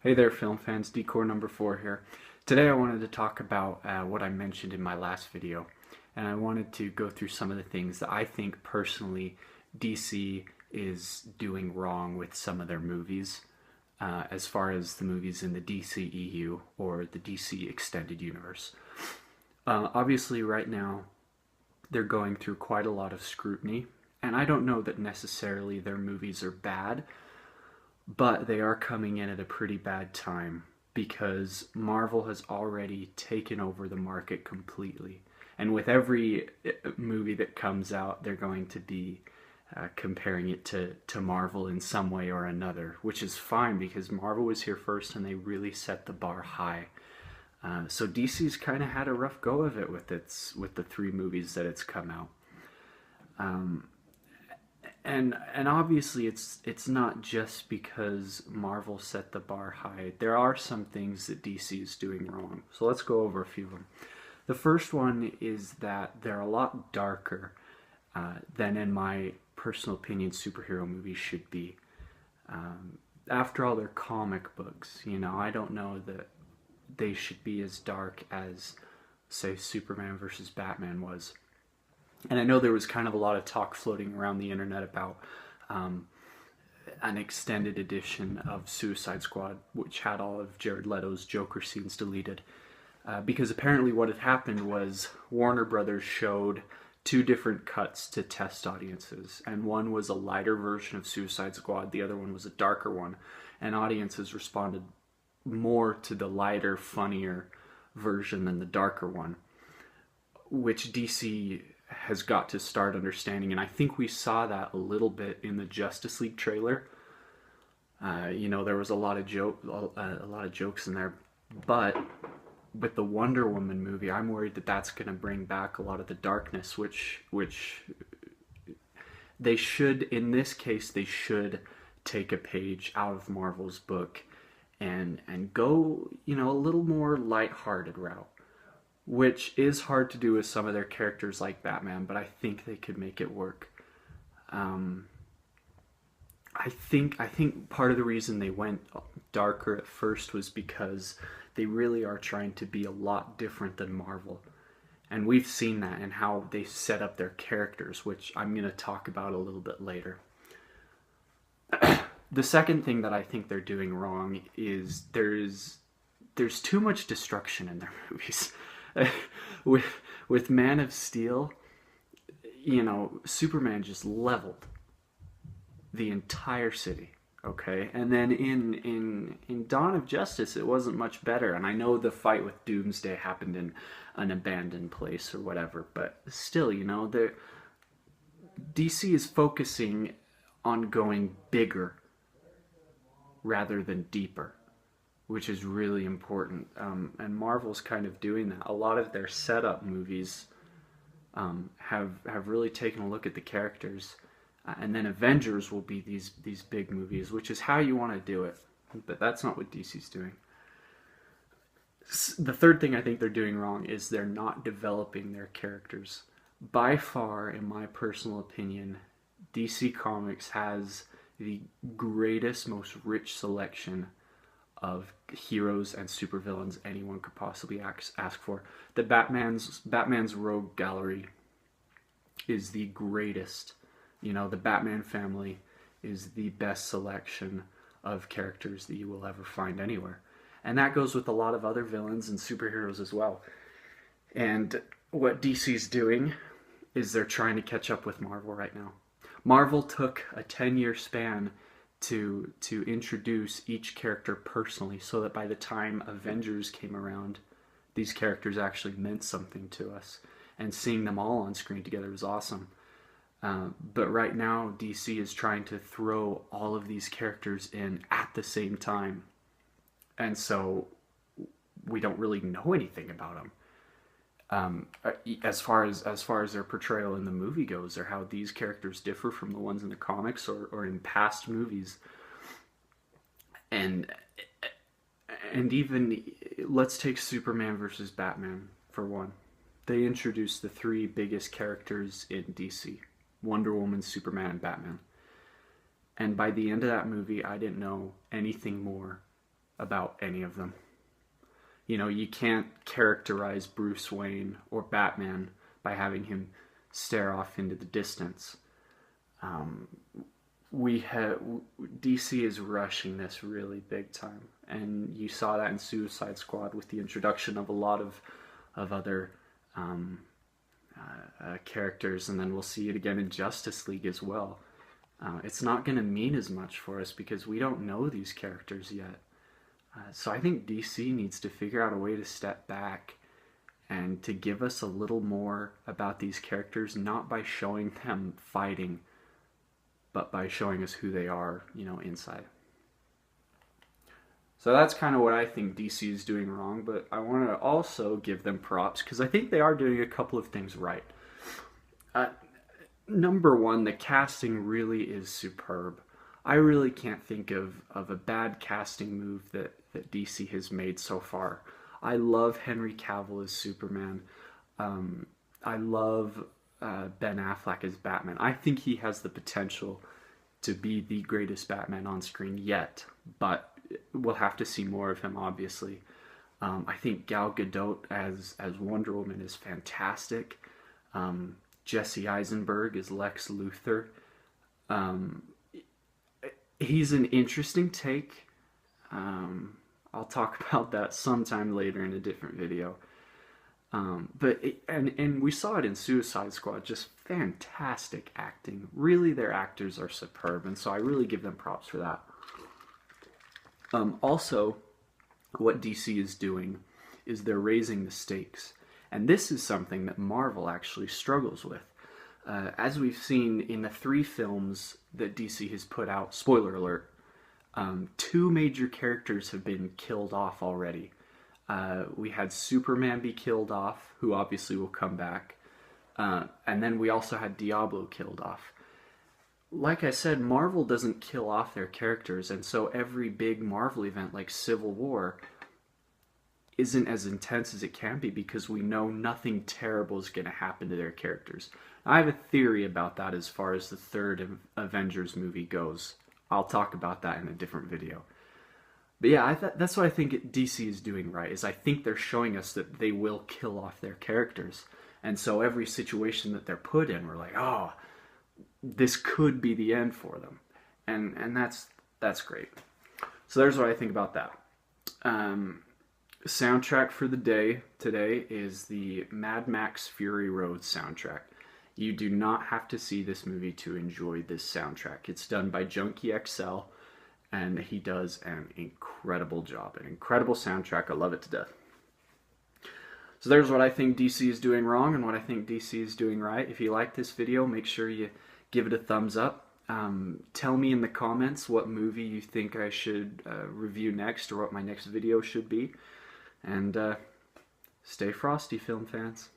Hey there, film fans. D-Corr number 4 here. Today I wanted to talk about what I mentioned in my last video, and I wanted to go through some of the things that I think personally DC is doing wrong with some of their movies, as far as the movies in the DCEU or the DC Extended Universe. Obviously, right now they're going through quite a lot of scrutiny, and I don't know that necessarily their movies are bad. But they are coming in at a pretty bad time because Marvel has already taken over the market completely. And with every movie that comes out, they're going to be comparing it to Marvel in some way or another, which is fine because Marvel was here first and they really set the bar high. So DC's kind of had a rough go of it with the 3 movies that it's come out. And obviously it's not just because Marvel set the bar high. There are some things that DC is doing wrong. So let's go over a few of them. The first one is that they're a lot darker than, in my personal opinion, superhero movies should be. After all, they're comic books. You know, I don't know that they should be as dark as, say, Superman versus Batman was. And I know there was kind of a lot of talk floating around the internet about an extended edition of Suicide Squad, which had all of Jared Leto's Joker scenes deleted. Because apparently what had happened was Warner Brothers showed 2 different cuts to test audiences. And one was a lighter version of Suicide Squad, the other one was a darker one. And audiences responded more to the lighter, funnier version than the darker one, which DC has got to start understanding, and I think we saw that a little bit in the Justice League trailer. You know, there was a lot of jokes in there, but with the Wonder Woman movie, I'm worried that that's going to bring back a lot of the darkness, which they should, in this case, they should take a page out of Marvel's book and go, you know, a little more lighthearted route. Which is hard to do with some of their characters like Batman, but I think they could make it work. I think part of the reason they went darker at first was because they really are trying to be a lot different than Marvel. And we've seen that in how they set up their characters, which I'm going to talk about a little bit later. The second thing that I think they're doing wrong is there's too much destruction in their movies. With Man of Steel, you know, Superman just leveled the entire city, okay? And then in Dawn of Justice, it wasn't much better. And I know the fight with Doomsday happened in an abandoned place or whatever, but still, you know, DC is focusing on going bigger rather than deeper, which is really important. And Marvel's kind of doing that. A lot of their setup movies have really taken a look at the characters. And then Avengers will be these big movies, which is how you want to do it. But that's not what DC's doing. The third thing I think they're doing wrong is they're not developing their characters. By far, in my personal opinion, DC Comics has the greatest, most rich selection of heroes and supervillains anyone could possibly ask for. The Batman's Rogue Gallery is the greatest. You know, the Batman family is the best selection of characters that you will ever find anywhere. And that goes with a lot of other villains and superheroes as well. And what DC's doing is they're trying to catch up with Marvel right now. Marvel took a 10-year span to introduce each character personally, so that by the time Avengers came around, these characters actually meant something to us, and seeing them all on screen together was awesome. But right now DC is trying to throw all of these characters in at the same time, and so we don't really know anything about them. As far as their portrayal in the movie goes, or how these characters differ from the ones in the comics or in past movies. And even, let's take Superman versus Batman for one. They introduced the 3 biggest characters in DC: Wonder Woman, Superman, and Batman. And by the end of that movie, I didn't know anything more about any of them. You know, you can't characterize Bruce Wayne or Batman by having him stare off into the distance. DC is rushing this really big time, and you saw that in Suicide Squad with the introduction of a lot of other characters, and then we'll see it again in Justice League as well. It's not going to mean as much for us because we don't know these characters yet. So I think DC needs to figure out a way to step back and to give us a little more about these characters, not by showing them fighting, but by showing us who they are, you know, inside. So that's kind of what I think DC is doing wrong, but I want to also give them props because I think they are doing a couple of things right. Number one, the casting really is superb. I really can't think of a bad casting move that DC has made so far. I love Henry Cavill as Superman. I love Ben Affleck as Batman. I think he has the potential to be the greatest Batman on screen yet, but we'll have to see more of him, obviously. I think Gal Gadot as Wonder Woman is fantastic. Jesse Eisenberg as Lex Luthor. He's an interesting take. I'll talk about that sometime later in a different video. And we saw it in Suicide Squad, just fantastic acting. Really, their actors are superb, and so I really give them props for that. Also, what DC is doing is they're raising the stakes. And this is something that Marvel actually struggles with. As we've seen in the 3 films that DC has put out, spoiler alert, 2 major characters have been killed off already. We had Superman be killed off, who obviously will come back. And then we also had Diablo killed off. Like I said, Marvel doesn't kill off their characters, and so every big Marvel event like Civil War isn't as intense as it can be because we know nothing terrible is going to happen to their characters. I have a theory about that as far as the 3rd Avengers movie goes. I'll talk about that in a different video. But yeah, that's what I think DC is doing right, is I think they're showing us that they will kill off their characters. And so every situation that they're put in, we're like, oh, this could be the end for them. And that's great. So there's what I think about that. Soundtrack for the day today is the Mad Max Fury Road soundtrack. You do not have to see this movie to enjoy this soundtrack. It's done by Junkie XL, and he does an incredible job. An incredible soundtrack. I love it to death. So there's what I think DC is doing wrong and what I think DC is doing right. If you like this video, make sure you give it a thumbs up. Tell me in the comments what movie you think I should review next, or what my next video should be. And stay frosty, film fans.